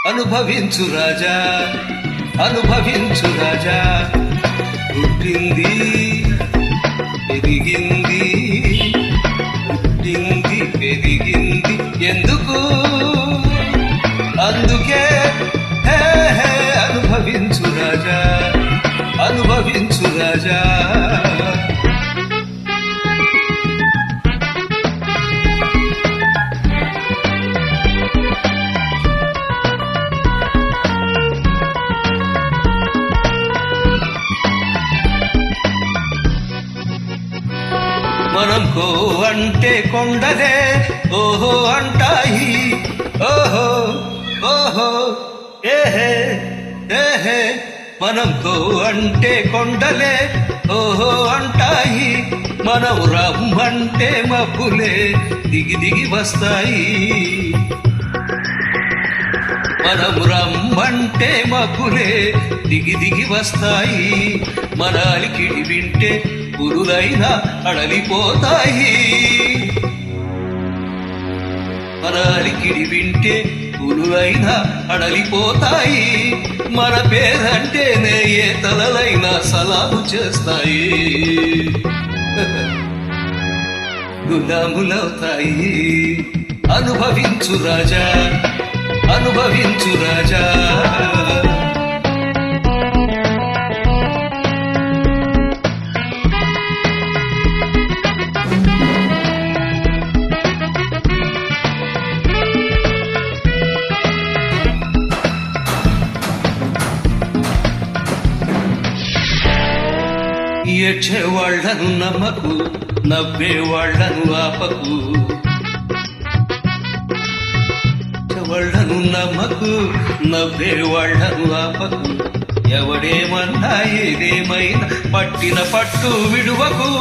అనుభవించు రాజా, అనుభవించు రాజా, పుట్టింది పెరిగింది, పుట్టింది పెరిగింది ఎందుకు? అందుకే అనుభవించు రాజా, అనుభవించు రాజా. మనం కో అంటే కొండలే ఓహో అంటాయి, ఓహో ఓహో ఏహే ఏహే. మనం కో అంటే కొండలే ఓహో అంటాయి, మనం రమ్మంటే మబ్బులే దిగి దిగి వస్తాయి. మనం రమ్మంటే మబ్బులే దిగి దిగి వస్తాయి. మన అలికిడి వింటే పురులైనా అడలిపోతాయి. మన అలికిడి వింటే పురులైనా అడలిపోతాయి. మన పేరంటేనే ఏ తలలైనా సలాము చేస్తాయి, గులాములవుతాయి. అనుభవించు రాజా, అనుభవించు రాజా. ఏడ్చేవాళ్లను నమ్మకు, నవ్వేవాళ్లను ఆపకు. వాళ్లను నమ్మకు, నవ్వేవాళ్లను ఆపకు. ఎవడేమన్నా ఏదేమైనా పట్టిన పట్టు విడువకు.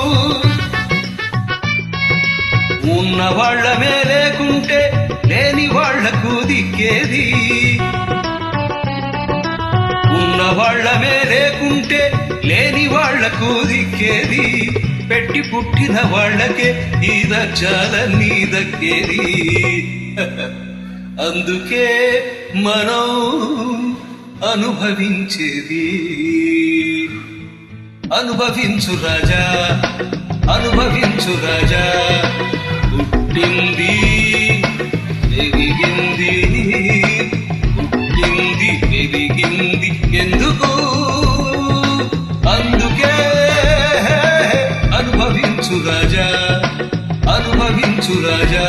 ఉన్న వాళ్లమే లేకుంటే లేని వాళ్లకు దిక్కేది. ఉన్న వాళ్లమే లేకుంటే లేని వాళ్లకు దిక్కేది. పెట్టి పుట్టిన వాళ్లకే ఈ దర్జాలన్నీ దక్కేది. అందుకే మనం అనుభవించేది. అనుభవించు రాజా, అనుభవించు రాజా. పుట్టింది పెరిగింది, పుట్టింది పెరిగింది ఎందుకు? అందుకే అనుభవించు రాజా, అనుభవించు రాజా.